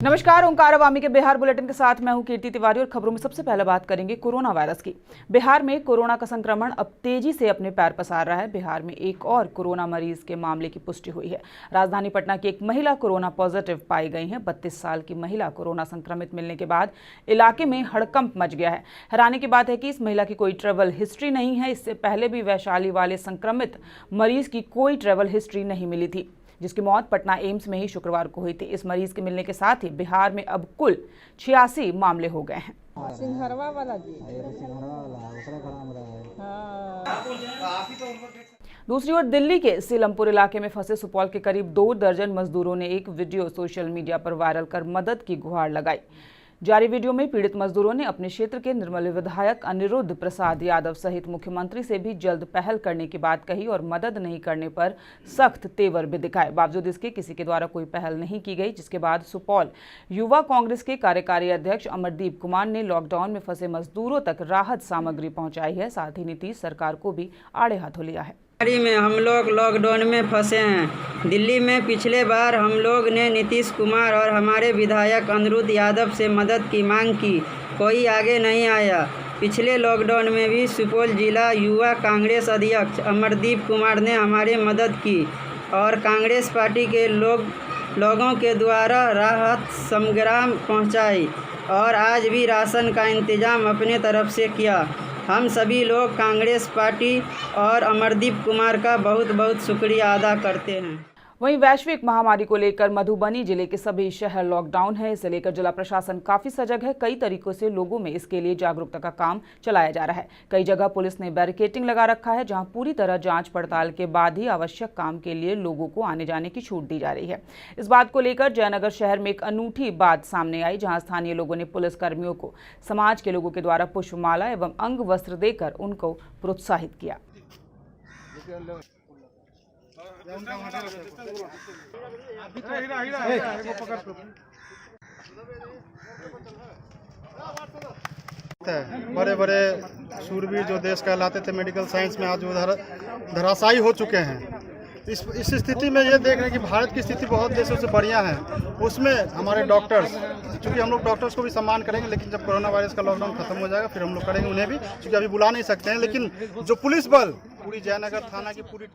नमस्कार, ओंकार अवामी के बिहार बुलेटिन के साथ मैं हूं कीर्ति तिवारी और खबरों में सबसे पहले बात करेंगे कोरोना वायरस की। बिहार में कोरोना का संक्रमण अब तेजी से अपने पैर पसार रहा है। बिहार में एक और कोरोना मरीज के मामले की पुष्टि हुई है। राजधानी पटना की एक महिला कोरोना पॉजिटिव पाई गई है। 32 साल की महिला कोरोना संक्रमित मिलने के बाद इलाके में हड़कंप मच गया है। हैरानी की बात है कि इस महिला की कोई ट्रैवल हिस्ट्री नहीं है। इससे पहले भी वैशाली वाले संक्रमित मरीज की कोई ट्रैवल हिस्ट्री नहीं मिली थी, जिसकी मौत पटना एम्स में ही शुक्रवार को हुई थी। इस मरीज के मिलने के साथ ही बिहार में अब कुल 86 मामले हो गए हैं। सिंघरवा वाला जी। दूसरी ओर दिल्ली के सीलमपुर इलाके में फंसे सुपौल के करीब 2 दर्जन मजदूरों ने एक वीडियो सोशल मीडिया पर वायरल कर मदद की गुहार लगाई। जारी वीडियो में पीड़ित मजदूरों ने अपने क्षेत्र के निर्मली विधायक अनिरुद्ध प्रसाद यादव सहित मुख्यमंत्री से भी जल्द पहल करने की बात कही और मदद नहीं करने पर सख्त तेवर भी दिखाए। बावजूद इसके किसी के द्वारा कोई पहल नहीं की गई, जिसके बाद सुपौल युवा कांग्रेस के कार्यकारी अध्यक्ष अमरदीप कुमार ने लॉकडाउन में फंसे मजदूरों तक राहत सामग्री पहुंचाई है। साथ ही नीतीश सरकार को भी आड़े हाथों लिया है। में हम लोग लॉकडाउन में फंसे हैं। दिल्ली में पिछले बार हम लोग ने नीतीश कुमार और हमारे विधायक अनिरुद्ध यादव से मदद की मांग की, कोई आगे नहीं आया। पिछले लॉकडाउन में भी सुपौल जिला युवा कांग्रेस अध्यक्ष अमरदीप कुमार ने हमारी मदद की और कांग्रेस पार्टी के लोगों के द्वारा राहत सामग्री पहुंचाई और आज भी राशन का इंतजाम अपने तरफ से किया। हम सभी लोग कांग्रेस पार्टी और अमरदीप कुमार का बहुत बहुत शुक्रिया अदा करते हैं। वहीं वैश्विक महामारी को लेकर मधुबनी जिले के सभी शहर लॉकडाउन है। इसे लेकर जिला प्रशासन काफी सजग है। कई तरीकों से लोगों में इसके लिए जागरूकता का काम चलाया जा रहा है। कई जगह पुलिस ने बैरिकेडिंग लगा रखा है, जहां पूरी तरह जांच पड़ताल के बाद ही आवश्यक काम के लिए लोगों को आने जाने की छूट दी जा रही है। इस बात को लेकर जयनगर शहर में एक अनूठी बात सामने आई, जहाँ स्थानीय लोगों ने पुलिस कर्मियों को समाज के लोगों के द्वारा पुष्पमाला एवं अंग वस्त्र देकर उनको प्रोत्साहित किया। बड़े बड़े शूरवीर जो देश कहलाते थे मेडिकल साइंस में, आज वो धराशायी हो चुके हैं। इस स्थिति में ये देख रहे हैं कि भारत की स्थिति बहुत देशों से बढ़िया है। उसमें हमारे डॉक्टर्स, क्योंकि हम लोग डॉक्टर्स को भी सम्मान करेंगे, लेकिन जब कोरोना वायरस का लॉकडाउन खत्म हो जाएगा फिर हम लोग करेंगे उन्हें भी, क्योंकि अभी बुला नहीं सकते हैं। लेकिन जो पुलिस बल, पूरी जयनगर थाना की पूरी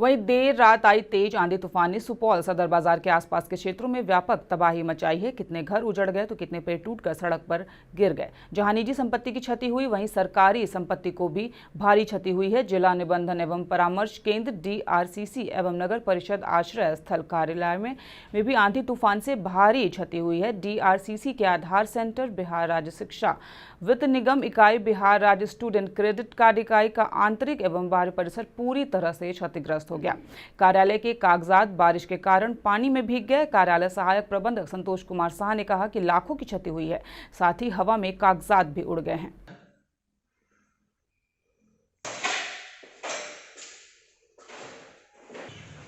वहीं देर रात आई तेज आंधी तूफान ने सुपौल सदर बाजार के आसपास के क्षेत्रों में व्यापक तबाही मचाई है। कितने घर उजड़ गए तो कितने पेड़ टूटकर सड़क पर गिर गए। जहां निजी संपत्ति की क्षति हुई, वहीं सरकारी संपत्ति को भी भारी क्षति हुई है। जिला निबंधन एवं परामर्श केंद्र DRCC एवं नगर परिषद आश्रय स्थल कार्यालय में भी आंधी तूफान से भारी क्षति हुई है। DRCC के आधार सेंटर, बिहार राज्य शिक्षा वित्त निगम इकाई, बिहार राज्य स्टूडेंट क्रेडिट कार्ड इकाई का आंतरिक एवं बाहरी परिसर पूरी तरह से क्षतिग्रस्त हो गया। कार्यालय के कागजात बारिश के कारण पानी में भीग गए। कार्यालय सहायक प्रबंधक संतोष कुमार शाह ने कहा कि लाखों की क्षति हुई है, साथ ही हवा में कागजात भी उड़ गए हैं।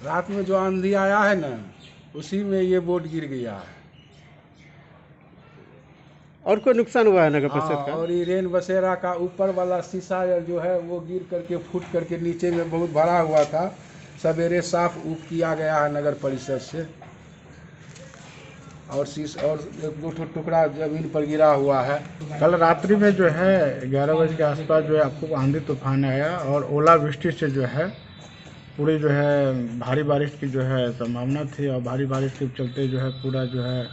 रात में जो आंधी आया है ना, उसी में ये बोर्ड गिर गया है। और कोई नुकसान हुआ है नगर परिषद का? और ये रेन बसेरा का ऊपर वाला शीशा जो है वो गिर करके फूट करके नीचे में बहुत भरा हुआ था। सवेरे साफ किया गया है नगर परिषद से। और एक दो टुकड़ा जमीन पर गिरा हुआ है। कल रात्रि में जो है 11 बजे के आसपास जो है आपको आंधी तूफान आया और ओलावृष्टि से जो है पूरी जो है भारी बारिश की जो है संभावना थी। और भारी बारिश के चलते जो है पूरा जो है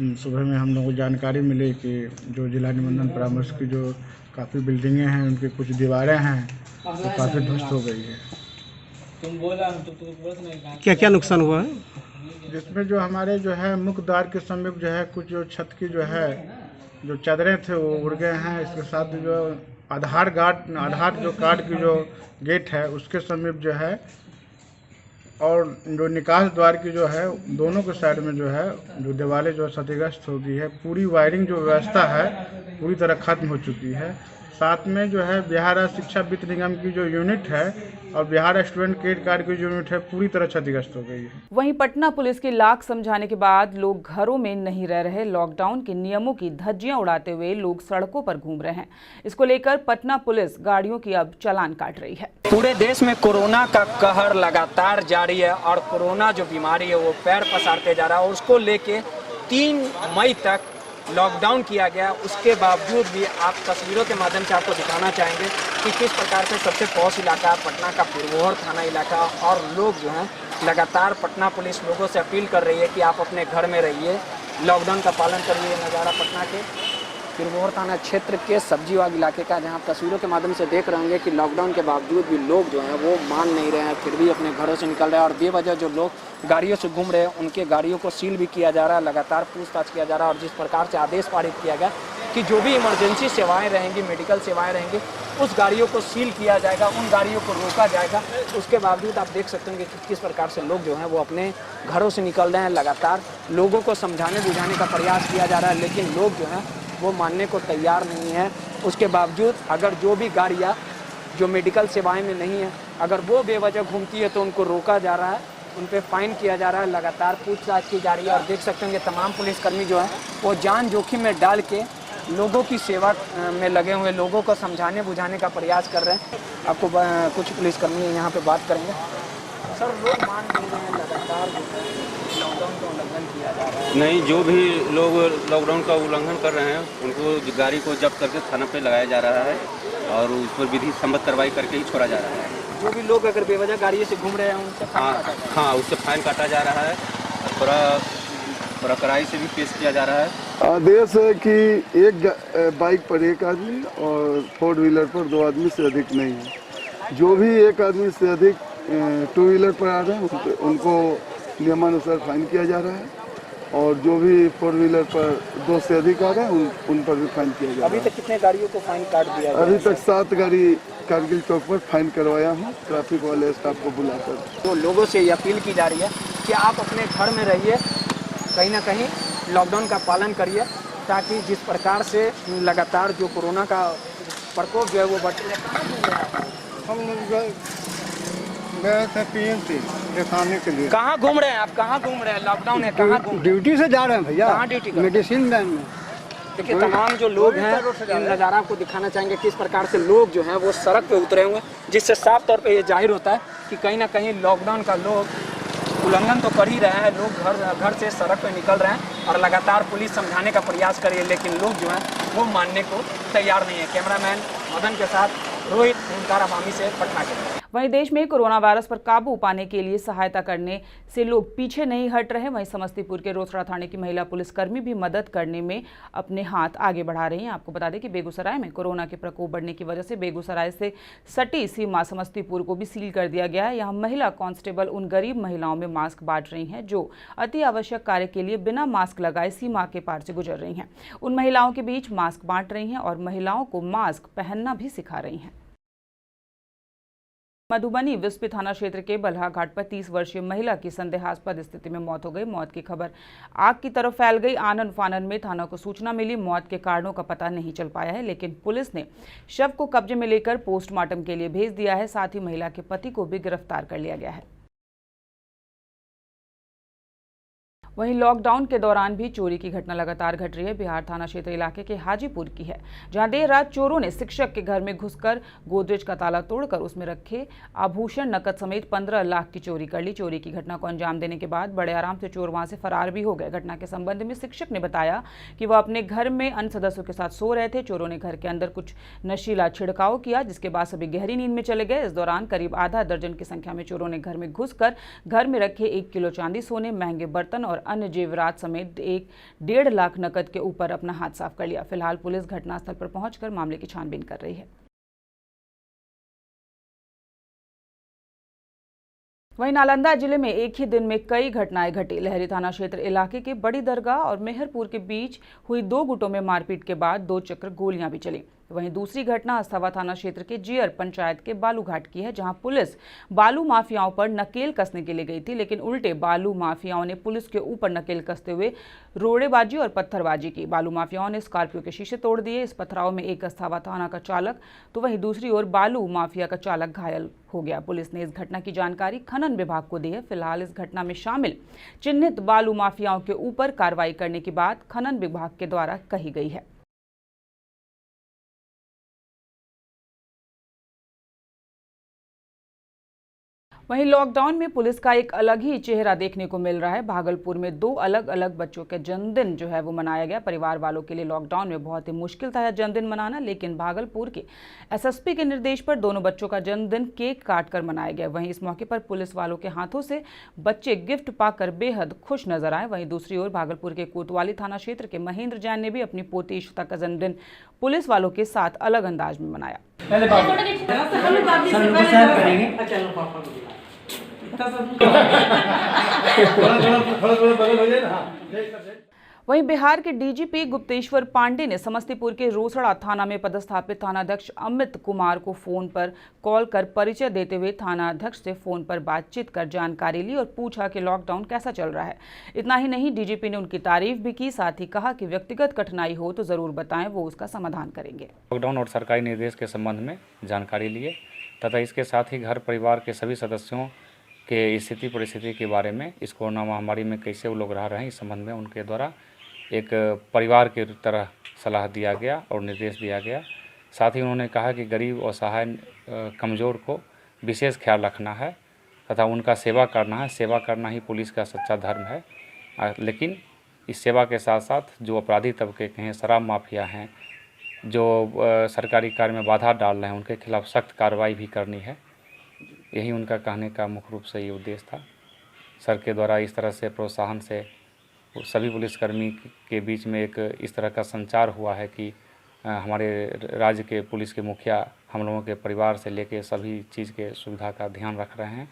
सुबह में हम लोगों को जानकारी मिली कि जो जिला निबंधन परामर्श की जो काफ़ी बिल्डिंगें हैं, उनकी कुछ दीवारें हैं तो काफ़ी ध्वस्त हो गई है। क्या क्या नुकसान हुआ है? जिसमें जो हमारे जो है मुख्य द्वार के समीप जो है कुछ जो छत की जो है जो चादरें थे वो उड़ गए हैं। इसके साथ जो आधार जो कार्ड की जो गेट है उसके समीप जो है और जो निकास द्वार की जो है दोनों के साइड में जो है जो दीवारें जो क्षतिग्रस्त हो गई है। पूरी वायरिंग जो व्यवस्था है पूरी तरह खत्म हो चुकी है। साथ में जो है बिहार राज्य शिक्षा वित्त निगम की जो यूनिट है और बिहार स्टूडेंट क्रेडिट कार्ड की जो यूनिट है पूरी तरह क्षतिग्रस्त हो गई है। वहीं पटना पुलिस की लाख समझाने के बाद लोग घरों में नहीं रह रहे। लॉकडाउन के नियमों की धज्जियां उड़ाते हुए लोग सड़कों पर घूम रहे हैं। इसको लेकर पटना पुलिस गाड़ियों की अब चालान काट रही है। पूरे देश में कोरोना का कहर लगातार जारी है और कोरोना जो बीमारी है वो पैर पसारते जा रहा है और उसको लेके 3 मई तक लॉकडाउन किया गया, उसके बावजूद भी आप तस्वीरों के माध्यम से आपको दिखाना चाहेंगे कि किस प्रकार से सबसे पॉश इलाका पटना का पुरवहर थाना इलाका और लोग जो हैं लगातार पटना पुलिस लोगों से अपील कर रही है कि आप अपने घर में रहिए, लॉकडाउन का पालन करिए। नज़ारा पटना के पुरवहर थाना क्षेत्र के सब्जीबाग इलाके का, जहां तस्वीरों के माध्यम से देख रहे होंगे कि लॉकडाउन के बावजूद भी लोग जो हैं वो मान नहीं रहे हैं, फिर भी अपने घरों से निकल रहे हैं और बेवजह जो लोग गाड़ियों से घूम रहे हैं उनके गाड़ियों को सील भी किया जा रहा है, लगातार पूछताछ किया जा रहा है। और जिस प्रकार से आदेश पारित किया गया कि जो भी इमरजेंसी सेवाएं रहेंगी, मेडिकल सेवाएं रहेंगी, उस गाड़ियों को सील किया जाएगा, उन गाड़ियों को रोका जाएगा। उसके बावजूद आप देख सकते हैं कि किस प्रकार से लोग जो हैं वो अपने घरों से निकल रहे हैं। लगातार लोगों को समझाने बुझाने का प्रयास किया जा रहा है, लेकिन लोग जो हैं वो मानने को तैयार नहीं है। उसके बावजूद अगर जो भी गाड़ियाँ जो मेडिकल सेवाएं में नहीं है, अगर वो बेवजह घूमती है तो उनको रोका जा रहा है, उन पे फाइन किया जा रहा है, लगातार पूछताछ की जा रही है। और देख सकते हैं कि तमाम पुलिसकर्मी जो है वो जान जोखिम में डाल के लोगों की सेवा में लगे हुए, लोगों को समझाने बुझाने का प्रयास कर रहे हैं। आपको कुछ पुलिसकर्मी यहाँ पे बात करेंगे। सर, लोग मान नहीं रहे हैं, लगातार लॉकडाउन का उल्लंघन किया जा रहा है। नहीं, जो भी लोग लॉकडाउन का उल्लंघन कर रहे हैं उनको गाड़ी को जब्त करके थाना पे लगाया जा रहा है और उस पर विधि सम्मत कार्रवाई करके ही छोड़ा जा रहा है। जो भी लोग अगर बेवजह गाड़ी से घूम रहे हैं उनसे हाँ, उससे फाइन काटा जा रहा है, थोड़ा कड़ाई से भी पेश किया जा रहा है। आदेश है कि एक बाइक पर एक आदमी और 4 व्हीलर पर 2 आदमी से अधिक नहीं है। जो भी एक आदमी से अधिक 2 व्हीलर पर आ रहे हैं उनको नियमानुसार फाइन किया जा रहा है और जो भी 4 व्हीलर पर 2 से अधिक आ रहे हैं उन पर भी फाइन किया जा रहा है। अभी तक कितने गाड़ियों को फाइन काट दिया? अभी तक 7 गाड़ी कारगिल चौक पर फाइन करवाया हूँ, ट्रैफिक वाले स्टाफ को बुलाकर। तो लोगों से ये अपील की जा रही है कि आप अपने घर में रहिए, कहीं ना कहीं लॉकडाउन का पालन करिए, ताकि जिस प्रकार से लगातार जो कोरोना का प्रकोप जो है वो बढ़ हम गए थे PNC दिखाने के लिए। कहाँ घूम रहे हैं आप? कहाँ घूम रहे हैं? लॉकडाउन है, कहाँ घूम? ड्यूटी से जा रहे हैं भैया। कहाँ ड्यूटी? मेडिसिन मैन में। देखिए, तमाम जो लोग हैं इन नज़ारा आपको दिखाना चाहेंगे किस प्रकार से लोग जो हैं वो सड़क पे उतरे हुए, जिससे साफ तौर पे ये जाहिर होता है कि कहीं ना कहीं लॉकडाउन का लोग उल्लंघन तो कर ही रहे हैं। लोग घर से सड़क पे निकल रहे हैं और लगातार पुलिस समझाने का प्रयास कर रही है, लेकिन लोग जो हैं वो मानने को तैयार नहीं है। कैमरामैन मदन के साथ रोहित अवामी से पटना के। वहीं देश में कोरोना वायरस पर काबू पाने के लिए सहायता करने से लोग पीछे नहीं हट रहे। वहीं समस्तीपुर के रोसड़ा थाने की महिला पुलिसकर्मी भी मदद करने में अपने हाथ आगे बढ़ा रही हैं। आपको बता दें कि बेगूसराय में कोरोना के प्रकोप बढ़ने की वजह से बेगूसराय से सटी सीमा समस्तीपुर को भी सील कर दिया गया है। यहाँ महिला कांस्टेबल उन गरीब महिलाओं में मास्क बांट रही हैं जो अति आवश्यक कार्य के लिए बिना मास्क लगाए सीमा के पार से गुजर रही हैं। उन महिलाओं के बीच मास्क बांट रही हैं और महिलाओं को मास्क पहनना भी सिखा रही हैं। मधुबनी विस्पी थाना क्षेत्र के बल्हा घाट पर 30 वर्षीय महिला की संदेहास्पद स्थिति में मौत हो गई। मौत की खबर आग की तरफ फैल गई। आनन फानन में थाना को सूचना मिली। मौत के कारणों का पता नहीं चल पाया है, लेकिन पुलिस ने शव को कब्जे में लेकर पोस्टमार्टम के लिए भेज दिया है। साथ ही महिला के पति को भी गिरफ्तार कर लिया गया है। वहीं लॉकडाउन के दौरान भी चोरी की घटना लगातार घट रही है। बिहार थाना क्षेत्र इलाके के हाजीपुर की है, जहां देर रात चोरों ने शिक्षक के घर में घुसकर गोदरेज का ताला तोड़कर उसमें रखे आभूषण नकद समेत 15 लाख की चोरी कर ली। चोरी की घटना को अंजाम देने के बाद बड़े आराम से चोर वहां से फरार भी हो गए। घटना के संबंध में शिक्षक ने बताया कि वह अपने घर में अन्य सदस्यों के साथ सो रहे थे। चोरों ने घर के अंदर कुछ नशीला छिड़काव किया, जिसके बाद सभी गहरी नींद में चले गए। इस दौरान करीब आधा दर्जन की संख्या में चोरों ने घर में घुसकर घर में रखे 1 किलो चांदी, सोने, महंगे बर्तन और अन्य जेवरात समेत 1.5 लाख नकद के ऊपर अपना हाथ साफ कर लिया। फिलहाल पुलिस घटनास्थल पर पहुंचकर मामले की छानबीन कर रही है। वहीं नालंदा जिले में एक ही दिन में कई घटनाएं घटी। लहरी थाना क्षेत्र इलाके के बड़ी दरगाह और मेहरपुर के बीच हुई 2 गुटों में मारपीट के बाद 2 चक्र गोलियां भी चली। वहीं दूसरी घटना अस्थावा थाना क्षेत्र के जियर पंचायत के बालूघाट की है, जहां पुलिस बालू माफियाओं पर नकेल कसने के लिए गई थी, लेकिन उल्टे बालू माफियाओं ने पुलिस के ऊपर नकेल कसते हुए रोड़ेबाजी और पत्थरबाजी की। बालू माफियाओं ने स्कॉर्पियो के शीशे तोड़ दिए। इस पथराव में एक अस्थावा थाना का चालक तो वहीं दूसरी ओर बालू माफिया का चालक घायल हो गया। पुलिस ने इस घटना की जानकारी खनन विभाग को दी है। फिलहाल इस घटना में शामिल चिन्हित बालू माफियाओं के ऊपर कार्रवाई करने की बात खनन विभाग के द्वारा कही गई है। वहीं लॉकडाउन में पुलिस का एक अलग ही चेहरा देखने को मिल रहा है। भागलपुर में 2 अलग अलग बच्चों का जन्मदिन जो है वो मनाया गया। परिवार वालों के लिए लॉकडाउन में बहुत ही मुश्किल था जन्मदिन मनाना, लेकिन भागलपुर के एसएसपी के निर्देश पर दोनों बच्चों का जन्मदिन केक काटकर मनाया गया। वहीं इस मौके पर पुलिस वालों के हाथों से बच्चे गिफ्ट पाकर बेहद खुश नजर आए। वहीं दूसरी ओर भागलपुर के कोतवाली थाना क्षेत्र के महेंद्र जैन ने भी अपनी पोती इशिता का जन्मदिन पुलिस वालों के साथ अलग अंदाज में मनाया। वहीं बिहार के डीजीपी गुप्तेश्वर पांडे ने समस्तीपुर के रोसड़ा थाना में पदस्थापित थानाध्यक्ष अमित कुमार को फोन पर कॉल कर परिचय देते हुए थानाध्यक्ष से फोन पर बातचीत कर जानकारी ली और पूछा कि लॉकडाउन कैसा चल रहा है। इतना ही नहीं, डीजीपी ने उनकी तारीफ भी की, साथ ही कहा कि व्यक्तिगत कठिनाई हो तो जरूर बताएं, वो उसका समाधान करेंगे। लॉकडाउन और सरकारी निर्देश के संबंध में जानकारी लिए तथा इसके साथ ही घर परिवार के सभी सदस्यों के स्थिति परिस्थिति के बारे में, इस कोरोना महामारी में कैसे वो लोग रह रहे हैं, इस संबंध में उनके द्वारा एक परिवार की तरह सलाह दिया गया और निर्देश दिया गया। साथ ही उन्होंने कहा कि गरीब और असहाय कमज़ोर को विशेष ख्याल रखना है तथा उनका सेवा करना है। सेवा करना ही पुलिस का सच्चा धर्म है। लेकिन इस सेवा के साथ साथ जो अपराधी तबके के हैं, शराब माफिया हैं, जो सरकारी कार्य में बाधा डाल रहे हैं, उनके खिलाफ सख्त कार्रवाई भी करनी है। यही उनका कहने का मुख्य रूप से ये उद्देश्य था। सर के द्वारा इस तरह से प्रोत्साहन से सभी पुलिसकर्मी के बीच में एक इस तरह का संचार हुआ है कि हमारे राज्य के पुलिस के मुखिया हम लोगों के परिवार से लेके सभी चीज़ के सुविधा का ध्यान रख रहे हैं।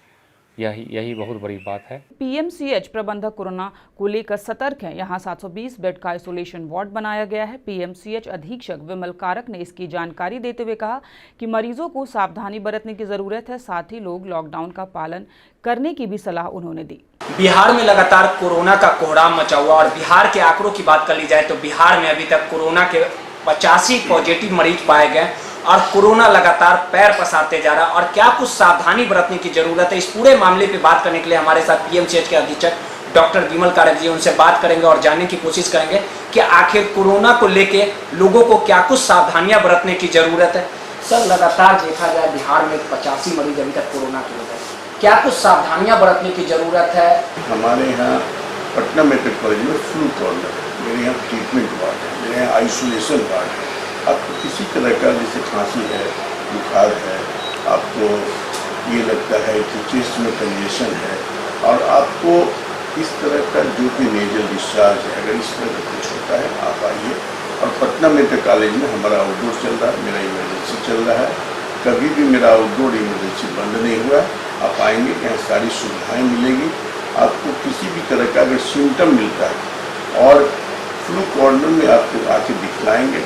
यही बहुत बड़ी बात है। पीएमसीएच प्रबंधक कोरोना को लेकर सतर्क हैं। यहाँ 720 बेड का आइसोलेशन वार्ड बनाया गया है। पीएमसीएच अधीक्षक विमल कारक ने इसकी जानकारी देते हुए कहा कि मरीजों को सावधानी बरतने की जरूरत है, साथ ही लोग लॉकडाउन का पालन करने की भी सलाह उन्होंने दी। बिहार में लगातार कोरोना का कोहराम मचा हुआ और बिहार के आंकड़ों की बात कर ली जाए तो बिहार में अभी तक कोरोना के 85 पॉजिटिव मरीज पाए गए और कोरोना लगातार पैर पसारते जा रहा है। और क्या कुछ सावधानी बरतने की जरूरत है, इस पूरे मामले पे बात करने के लिए हमारे साथ पीएमसीएच के अधीक्षक डॉक्टर विमल कारक जी, उनसे बात करेंगे और जानने की कोशिश करेंगे कि आखिर कोरोना को लेके लोगों को क्या कुछ सावधानियां बरतने की जरूरत है। सर, लगातार देखा जाए बिहार में 85 मरीज अभी तक कोरोना के हो गए, क्या कुछ सावधानियां बरतने की जरूरत है? हमारे यहाँ पटना मेडिकल कॉलेज में फ्लू कॉर्नर है, मेरे यहाँ ट्रीटमेंट वार्ड है, मेरे यहाँ आइसोलेशन वार्ड है। आपको किसी तरह का जैसे खांसी है, बुखार है, आपको ये लगता है कि चेस्ट में कंजेशन है और आपको इस तरह का जो भी नेजल डिस्चार्ज है, अगर इस तरह का कुछ होता है आप आइए। और पटना मेडिकल कॉलेज में हमारा आउटडोर चल रहा है, मेरा इमरजेंसी चल रहा है, कभी भी मेरा आउटडोर इमरजेंसी बंद नहीं हुआ। आप आएंगे, यहाँ सारी सुविधाएँ मिलेगी। आपको किसी भी तरह का अगर सिम्टम मिलता है और फ्लू कॉर्नर में आपको आके दिखलाएंगे।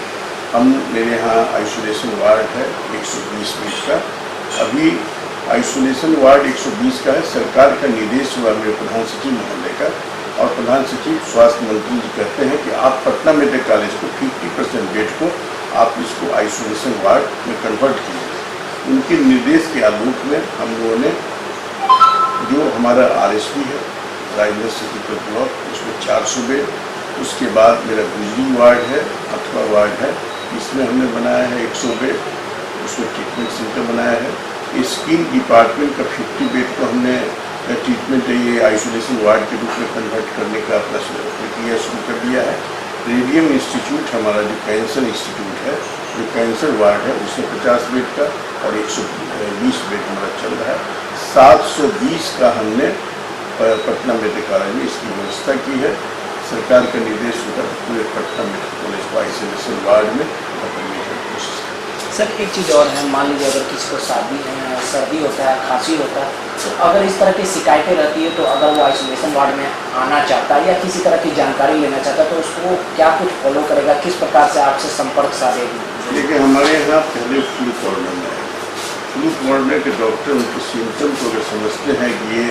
मेरे यहाँ आइसोलेशन वार्ड है 120 बेड का। अभी आइसोलेशन वार्ड 120 का है। सरकार का निर्देश हुआ मेरे प्रधान सचिव महोदय का, और प्रधान सचिव स्वास्थ्य मंत्री जी कहते हैं कि आप पटना मेडिकल कॉलेज को 50% बेड को आप इसको आइसोलेशन वार्ड में कन्वर्ट कीजिए। उनके निर्देश के आलोक में हम लोगों ने जो हमारा RSP है, राजेंद्र सिटी ब्लॉक, उसमें 400 बेड, उसके बाद मेरा गुजरी वार्ड है, अथवा वार्ड है, इसमें हमने बनाया है 100 बेड, उसमें ट्रीटमेंट सेंटर बनाया है। स्किन डिपार्टमेंट का 50 बेड को हमने ट्रीटमेंट ये आइसोलेशन वार्ड के रूप में कन्वर्ट करने का अपना प्रक्रिया शुरू कर दिया है। रेडियम इंस्टीट्यूट हमारा जो कैंसर इंस्टीट्यूट है, जो कैंसर वार्ड है, उसमें 50 बेड का और 120 बेड हमारा चल रहा है। 720 का हमने पटना मेडिकल कॉलेज में इसकी व्यवस्था की है। सरकार का निर्देश होगा पूरे पटना मेडिकल कॉलेज को आइसोलेशन वार्ड में बदलने की कोशिश करें। सर, एक चीज़ और है, मान लीजिए अगर किसी को सर्दी होता है, खांसी होता है, तो अगर इस तरह की शिकायतें रहती है तो अगर वो आइसोलेशन वार्ड में आना चाहता है या किसी तरह की जानकारी लेना चाहता है तो उसको क्या कुछ फॉलो करेगा, किस प्रकार से आपसे संपर्क साधेगी? देखिए, हमारे यहाँ पहले फ्लू कॉर्नर में है। फ्लू कॉर्नर के डॉक्टर उनके सिम्टम को अगर समझते हैं कि ये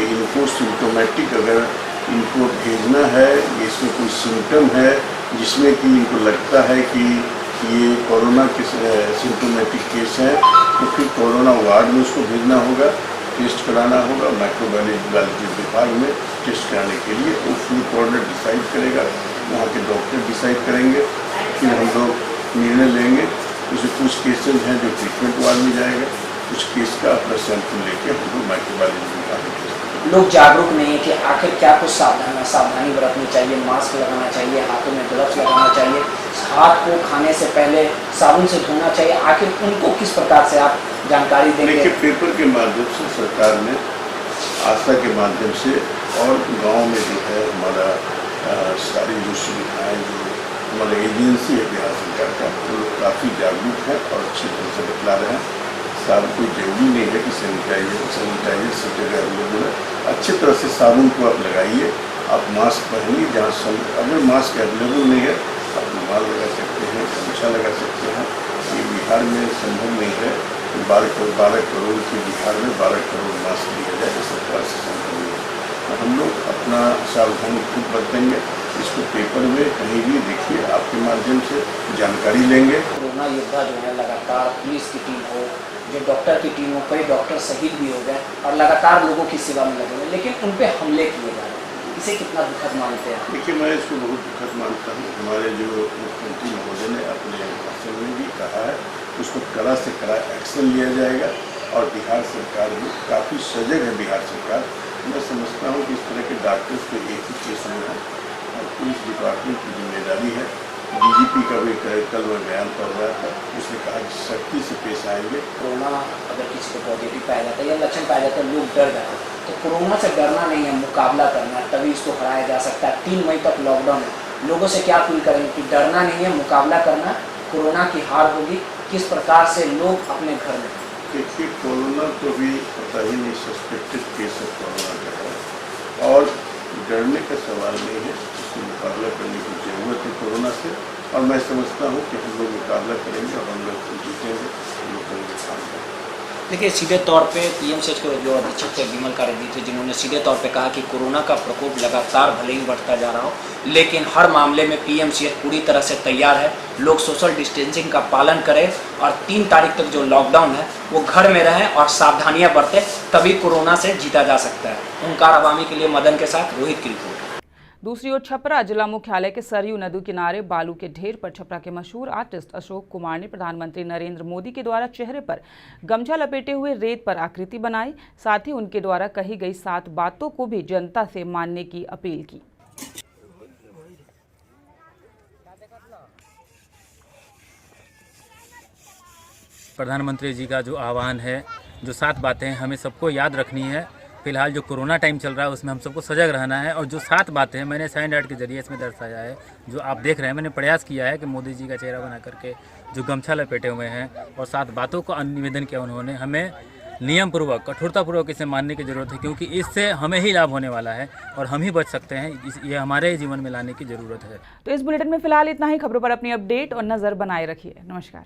इनको सिम्टोमेटिक अगर इनको भेजना है, इसमें कोई सिम्टम है जिसमें कि इनको लगता है कि ये कोरोना के सिम्टोमेटिक केस है, तो फिर कोरोना वार्ड में उसको भेजना होगा, टेस्ट कराना होगा माइक्रोबायोलॉजी विभाग में टेस्ट कराने के लिए। वो फ्लू कॉर्नर डिसाइड करेगा, वहाँ के डॉक्टर डिसाइड करेंगे, फिर हम लोग निर्णय लेंगे। उसे कुछ केसेज हैं जो ट्रीटमेंट वार्ड में जाएगा, उस केस का अपना सैंपल लेके हम लोग माइक्रोबायोलॉजी में आगे भेजते हैं। लोग जागरूक नहीं है कि आखिर क्या कुछ सावधानी बरतनी चाहिए, मास्क लगाना चाहिए, हाथों में ग्लव्स लगाना चाहिए, हाथ को खाने से पहले साबुन से धोना चाहिए, आखिर उनको किस प्रकार से आप जानकारी देंगे? देखिए, पेपर के माध्यम से सरकार ने आशा के माध्यम से और गांव में जो है हमारा सारी जो सुविधाएँ जो हमारा एजेंसी है बिहार सरकार का, वो लोग काफ़ी जागरूक है और अच्छी तरह से बतला रहे हैं। साबुन कोई जरूरी नहीं है कि सैनिटाइजर सब जगह अवेलेबल है। अच्छी तरह से साबुन को आप लगाइए, आप मास्क पहनिए, जहाँ अगर मास्क अवेलेबल नहीं है आप रुमाल लगा सकते हैं, गमछा लगा सकते हैं। ये बिहार में संभव नहीं है कि 12 करोड़ के बिहार में 12 करोड़ मास्क दिया जाए, सरकार से संभव नहीं है। तो हम लोग अपना सावधानी खुद बरतेंगे। इसको पेपर में कहीं भी देखिए, आपके माध्यम से जानकारी लेंगे। कोरोना योद्धा जो है लगातार पुलिस की टीम हो, जो डॉक्टर की टीम हो, कई डॉक्टर शहीद भी हो गए और लगातार लोगों की सेवा में लगे हुए, लेकिन उन पर हमले किए जा रहे हैं। इसे कितना दुखद मानते हैं? देखिए, मैं इसको बहुत दुखद मानता हूँ। हमारे जो मुख्यमंत्री महोदय ने अपने भाषण में भी कहा है, उसको कड़ा से कड़ा एक्शन लिया जाएगा और बिहार सरकार भी काफ़ी सजग है। बिहार सरकार, मैं समझता हूँ कि इस तरह के डॉक्टर्स को एक ही केस में है और पुलिस डिपार्टमेंट की जिम्मेदारी है। डीजीपी का भी कल मैं बयान पढ़ रहा था, उसने कहा कि सख्ती से पेश आएंगे। कोरोना अगर किसी को पॉजिटिव पाया जाता है या लक्षण पाया जाता है, लोग डर जाते हैं, तो कोरोना से डरना नहीं है, मुकाबला करना है, तभी इसको हराया जा सकता है। 3 मई तक लॉकडाउन है, लोगों से क्या अपील करेंगे कि डरना नहीं है, मुकाबला करना, कोरोना की हार होगी। किस प्रकार से लोग अपने घर में? देखिए, कोरोना तो भी पता ही नहीं, सस्पेक्टेड केस है कोरोना का है और डरने का सवाल नहीं है। इससे मुकाबला करने की ज़रूरत है कोरोना से और मैं समझता हूँ कि हम लोग मुकाबला करेंगे और हम लोग जीतेंगे, हम लोग करेंगे काम करेंगे। देखिए, सीधे तौर पे पीएमसीएच के जो अधीक्षक थे विमल कारेडी थे, जिन्होंने सीधे तौर पे कहा कि कोरोना का प्रकोप लगातार भले ही बढ़ता जा रहा हो, लेकिन हर मामले में पीएमसीएच पूरी तरह से तैयार है। लोग सोशल डिस्टेंसिंग का पालन करें और 3 तारीख तक जो लॉकडाउन है वो घर में रहें और सावधानियां बरतें, तभी कोरोना से जीता जा सकता है। ओंकार अवामी के लिए मदन के साथ रोहित की रिपोर्ट। दूसरी ओर छपरा जिला मुख्यालय के सरयू नदी किनारे बालू के ढेर पर छपरा के मशहूर आर्टिस्ट अशोक कुमार ने प्रधानमंत्री नरेंद्र मोदी के द्वारा चेहरे पर गमछा लपेटे हुए रेत पर आकृति बनाई। साथ ही उनके द्वारा कही गई 7 बातों को भी जनता से मानने की अपील की। प्रधानमंत्री जी का जो आह्वान है, जो 7 बातें हमें सबको याद रखनी है। फिलहाल जो कोरोना टाइम चल रहा है उसमें हम सबको सजग रहना है और जो 7 बातें हैं मैंने साइन आर्ट के जरिए इसमें दर्शाया है। जो आप देख रहे हैं, मैंने प्रयास किया है कि मोदी जी का चेहरा बना करके जो गमछा लपेटे हुए हैं और 7 बातों को निवेदन किया उन्होंने। हमें नियम पूर्वक, कठोरतापूर्वक इसे मानने की ज़रूरत है, क्योंकि इससे हमें ही लाभ होने वाला है और हम ही बच सकते हैं। ये हमारे जीवन में लाने की ज़रूरत है। तो इस बुलेटिन में फिलहाल इतना ही। खबरों पर अपनी अपडेट और नज़र बनाए रखिए। नमस्कार।